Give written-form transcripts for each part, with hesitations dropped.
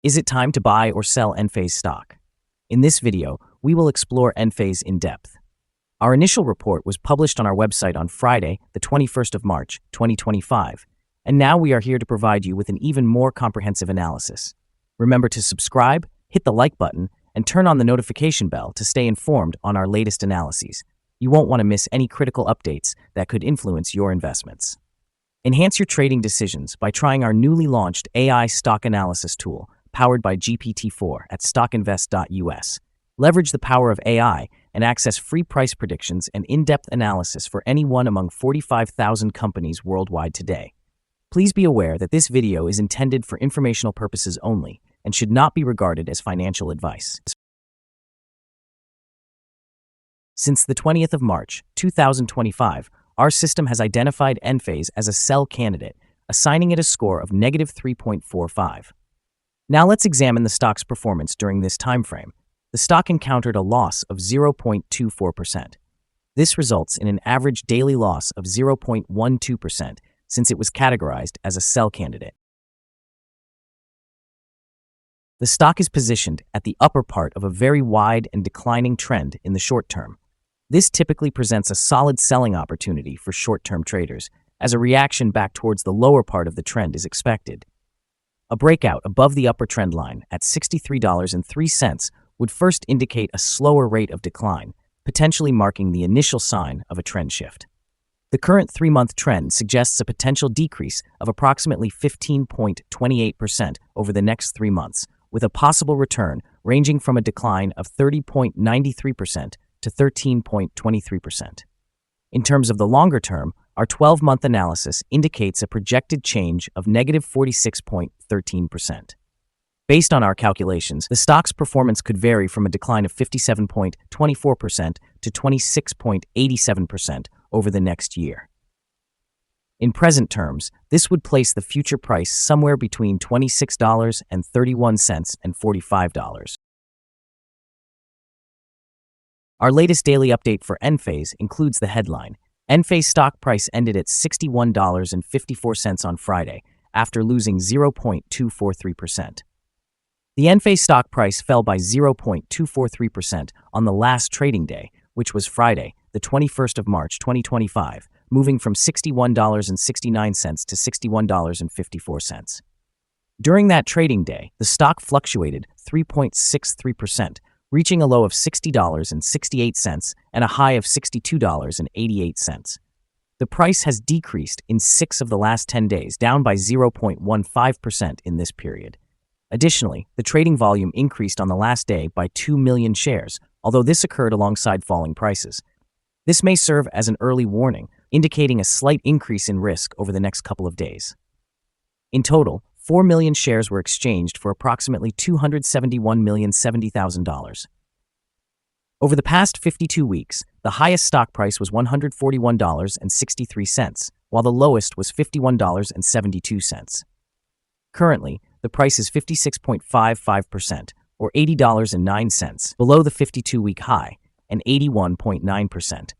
Is it time to buy or sell Enphase stock? In this video, we will explore Enphase in depth. Our initial report was published on our website on Friday, the 21st of March, 2025, and now we are here to provide you with an even more comprehensive analysis. Remember to subscribe, hit the like button, and turn on the notification bell to stay informed on our latest analyses. You won't want to miss any critical updates that could influence your investments. Enhance your trading decisions by trying our newly launched AI stock analysis tool, powered by GPT-4 at StockInvest.us. Leverage the power of AI and access free price predictions and in-depth analysis for any one among 45,000 companies worldwide today. Please be aware that this video is intended for informational purposes only and should not be regarded as financial advice. Since the 20th of March, 2025, our system has identified Enphase as a sell candidate, assigning it a score of -3.45. Now let's examine the stock's performance during this time frame. The stock encountered a loss of 0.24%. This results in an average daily loss of 0.12% since it was categorized as a sell candidate. The stock is positioned at the upper part of a very wide and declining trend in the short term. This typically presents a solid selling opportunity for short-term traders, as a reaction back towards the lower part of the trend is expected. A breakout above the upper trend line at $63.03 would first indicate a slower rate of decline, potentially marking the initial sign of a trend shift. The current 3-month trend suggests a potential decrease of approximately 15.28% over the next 3 months, with a possible return ranging from a decline of 30.93% to 13.23%. In terms of the longer term, our 12-month analysis indicates a projected change of -46.13%. Based on our calculations, the stock's performance could vary from a decline of 57.24% to 26.87% over the next year. In present terms, this would place the future price somewhere between $26.31 and $45. Our latest daily update for Enphase includes the headline: Enphase stock price ended at $61.54 on Friday, after losing 0.243%. The Enphase stock price fell by 0.243% on the last trading day, which was Friday, the 21st of March 2025, moving from $61.69 to $61.54. During that trading day, the stock fluctuated 3.63%, reaching a low of $60.68 and a high of $62.88. The price has decreased in 6 of the last 10 days, down by 0.15% in this period. Additionally, the trading volume increased on the last day by 2 million shares, although this occurred alongside falling prices. This may serve as an early warning, indicating a slight increase in risk over the next couple of days. In total, 4 million shares were exchanged for approximately $271,070,000. Over the past 52 weeks, the highest stock price was $141.63, while the lowest was $51.72. Currently, the price is 56.55%, or $80.09, below the 52-week high, and 81.9%,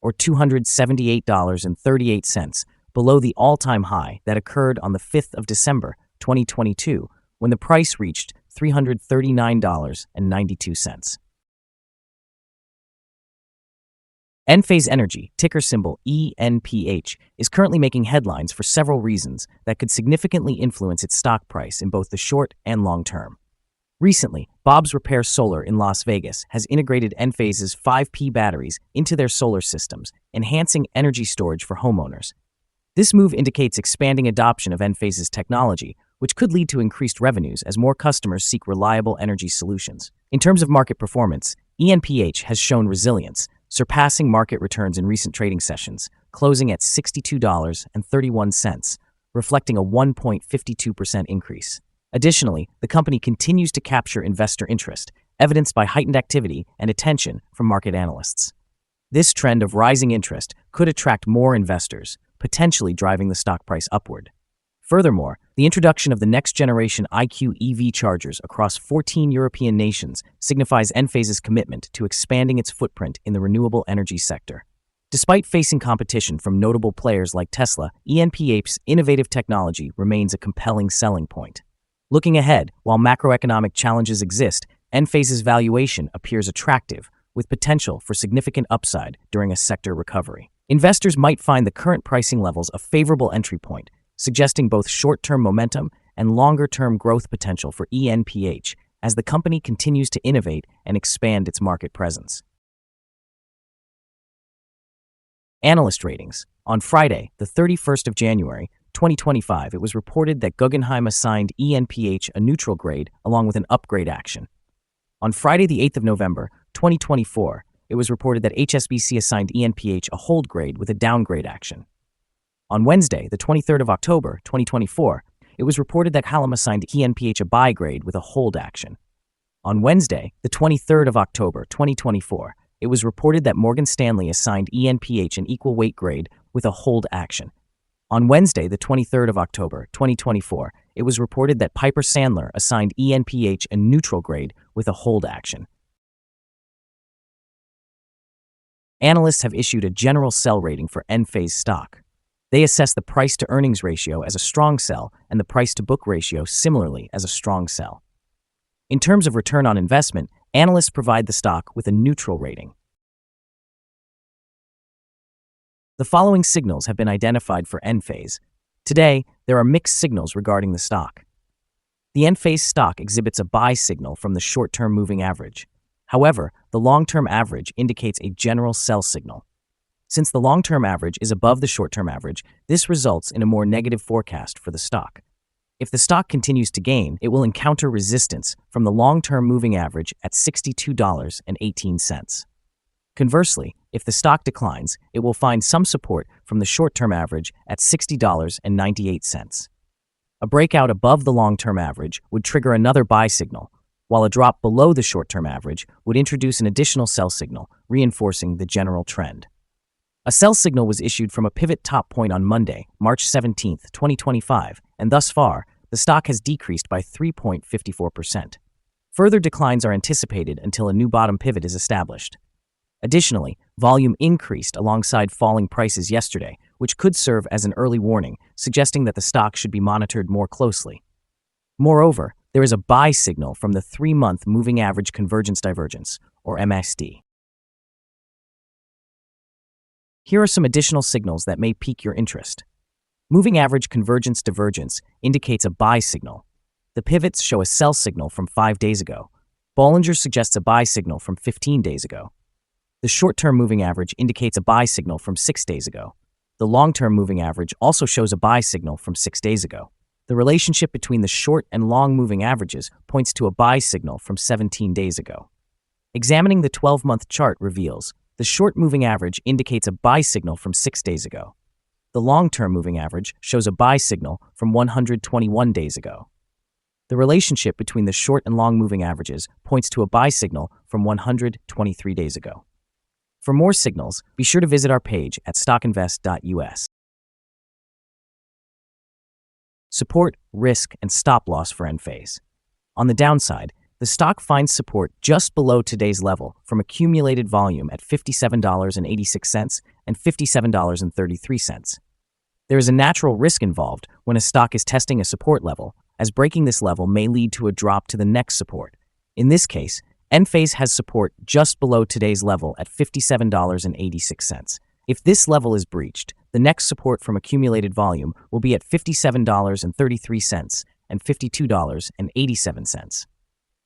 or $278.38, below the all-time high that occurred on the 5th of December, 2022, when the price reached $339.92. Enphase Energy, ticker symbol ENPH, is currently making headlines for several reasons that could significantly influence its stock price in both the short and long term. Recently, Bob's Repair Solar in Las Vegas has integrated Enphase's 5P batteries into their solar systems, enhancing energy storage for homeowners. This move indicates expanding adoption of Enphase's technology, which could lead to increased revenues as more customers seek reliable energy solutions. In terms of market performance, ENPH has shown resilience, surpassing market returns in recent trading sessions, closing at $62.31, reflecting a 1.52% increase. Additionally, the company continues to capture investor interest, evidenced by heightened activity and attention from market analysts. This trend of rising interest could attract more investors, potentially driving the stock price upward. Furthermore, the introduction of the next-generation IQ EV chargers across 14 European nations signifies Enphase's commitment to expanding its footprint in the renewable energy sector. Despite facing competition from notable players like Tesla, ENPH's innovative technology remains a compelling selling point. Looking ahead, while macroeconomic challenges exist, Enphase's valuation appears attractive, with potential for significant upside during a sector recovery. Investors might find the current pricing levels a favorable entry point, suggesting both short-term momentum and longer-term growth potential for ENPH as the company continues to innovate and expand its market presence. Analyst ratings. On Friday, the 31st of January, 2025, it was reported that Guggenheim assigned ENPH a neutral grade along with an upgrade action. On Friday, the 8th of November, 2024, it was reported that HSBC assigned ENPH a hold grade with a downgrade action. On Wednesday, the 23rd of October, 2024, it was reported that Hallam assigned ENPH a buy grade with a hold action. On Wednesday, the 23rd of October, 2024, it was reported that Morgan Stanley assigned ENPH an equal weight grade with a hold action. On Wednesday, the 23rd of October, 2024, it was reported that Piper Sandler assigned ENPH a neutral grade with a hold action. Analysts have issued a general sell rating for Enphase stock. They assess the price-to-earnings ratio as a strong sell and the price-to-book ratio similarly as a strong sell. In terms of return on investment, analysts provide the stock with a neutral rating. The following signals have been identified for Enphase. Today, there are mixed signals regarding the stock. The Enphase stock exhibits a buy signal from the short-term moving average. However, the long-term average indicates a general sell signal. Since the long-term average is above the short-term average, this results in a more negative forecast for the stock. If the stock continues to gain, it will encounter resistance from the long-term moving average at $62.18. Conversely, if the stock declines, it will find some support from the short-term average at $60.98. A breakout above the long-term average would trigger another buy signal, while a drop below the short-term average would introduce an additional sell signal, reinforcing the general trend. A sell signal was issued from a pivot top point on Monday, March 17, 2025, and thus far, the stock has decreased by 3.54%. Further declines are anticipated until a new bottom pivot is established. Additionally, volume increased alongside falling prices yesterday, which could serve as an early warning, suggesting that the stock should be monitored more closely. Moreover, there is a buy signal from the 3-month Moving Average Convergence Divergence, or MACD. Here are some additional signals that may pique your interest. Moving Average Convergence Divergence indicates a buy signal. The pivots show a sell signal from 5 days ago. Bollinger suggests a buy signal from 15 days ago. The short-term moving average indicates a buy signal from 6 days ago. The long-term moving average also shows a buy signal from 6 days ago. The relationship between the short and long moving averages points to a buy signal from 17 days ago. Examining the 12-month chart reveals the short moving average indicates a buy signal from 6 days ago. The long-term moving average shows a buy signal from 121 days ago. The relationship between the short and long moving averages points to a buy signal from 123 days ago. For more signals, be sure to visit our page at StockInvest.us. Support, risk, and stop loss for Enphase. On the downside, the stock finds support just below today's level from accumulated volume at $57.86 and $57.33. There is a natural risk involved when a stock is testing a support level, as breaking this level may lead to a drop to the next support. In this case, Enphase has support just below today's level at $57.86. If this level is breached, the next support from accumulated volume will be at $57.33 and $52.87.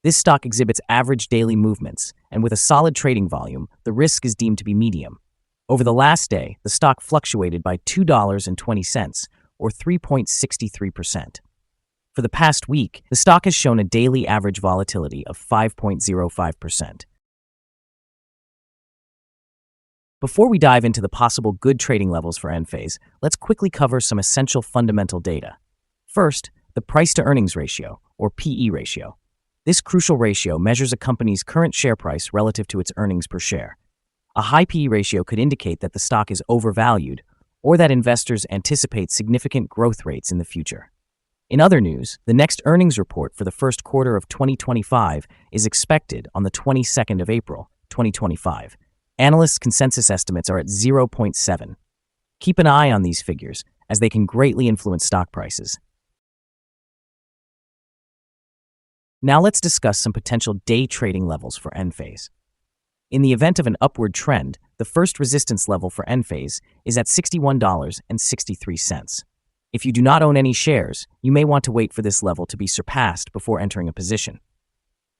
This stock exhibits average daily movements, and with a solid trading volume, the risk is deemed to be medium. Over the last day, the stock fluctuated by $2.20, or 3.63%. For the past week, the stock has shown a daily average volatility of 5.05%. Before we dive into the possible good trading levels for Enphase, let's quickly cover some essential fundamental data. First, the price-to-earnings ratio, or PE ratio. This crucial ratio measures a company's current share price relative to its earnings per share. A high PE ratio could indicate that the stock is overvalued or that investors anticipate significant growth rates in the future. In other news, the next earnings report for the first quarter of 2025 is expected on the 22nd of April, 2025. Analysts' consensus estimates are at 0.7. Keep an eye on these figures, as they can greatly influence stock prices. Now let's discuss some potential day trading levels for Enphase. In the event of an upward trend, the first resistance level for Enphase is at $61.63. If you do not own any shares, you may want to wait for this level to be surpassed before entering a position.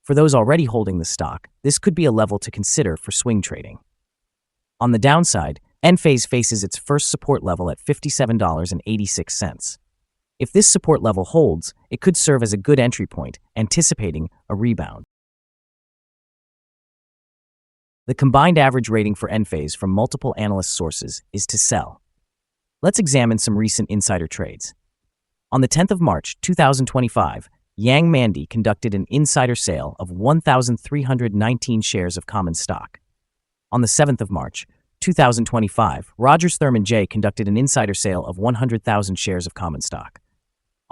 For those already holding the stock, this could be a level to consider for swing trading. On the downside, Enphase faces its first support level at $57.86. If this support level holds, it could serve as a good entry point, anticipating a rebound. The combined average rating for Enphase from multiple analyst sources is to sell. Let's examine some recent insider trades. On the 10th of March, 2025, Yang Mandi conducted an insider sale of 1,319 shares of common stock. On the 7th of March, 2025, Rogers Thurman J conducted an insider sale of 100,000 shares of common stock.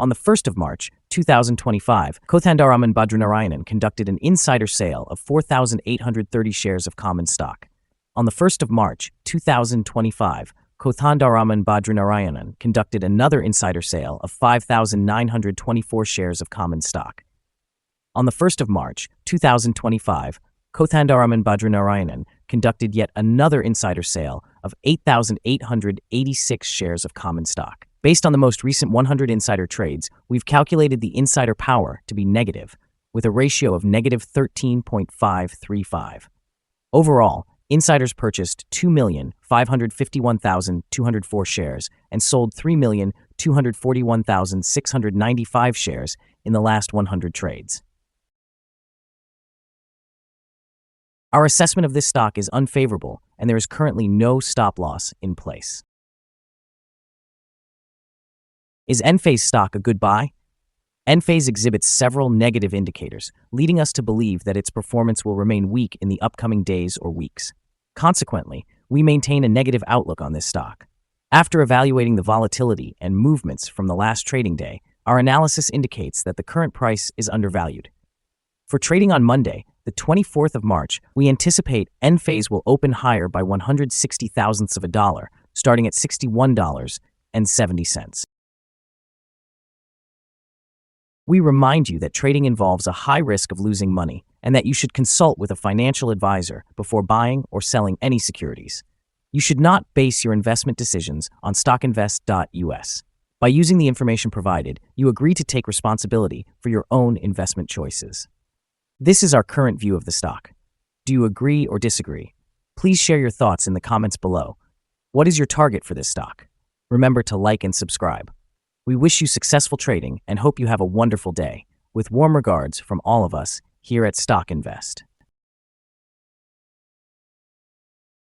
On the 1st of March, 2025, Kothandaraman Badranarayanan conducted an insider sale of 4,830 shares of common stock. On the 1st of March, 2025, Kothandaraman Badranarayanan conducted another insider sale of 5,924 shares of common stock. On the 1st of March, 2025, Kothandaraman Badranarayanan conducted yet another insider sale of 8,886 shares of common stock. Based on the most recent 100 insider trades, we've calculated the insider power to be negative, with a ratio of negative 13.535. Overall, insiders purchased 2,551,204 shares and sold 3,241,695 shares in the last 100 trades. Our assessment of this stock is unfavorable, and there is currently no stop loss in place. Is Enphase stock a good buy? Enphase exhibits several negative indicators, leading us to believe that its performance will remain weak in the upcoming days or weeks. Consequently, we maintain a negative outlook on this stock. After evaluating the volatility and movements from the last trading day, our analysis indicates that the current price is undervalued. For trading on Monday, the 24th of March, we anticipate Enphase will open higher by 160 thousandths of a dollar, starting at $61.70. We remind you that trading involves a high risk of losing money and that you should consult with a financial advisor before buying or selling any securities. You should not base your investment decisions on StockInvest.us. By using the information provided, you agree to take responsibility for your own investment choices. This is our current view of the stock. Do you agree or disagree? Please share your thoughts in the comments below. What is your target for this stock? Remember to like and subscribe. We wish you successful trading and hope you have a wonderful day. With warm regards from all of us here at Stock Invest.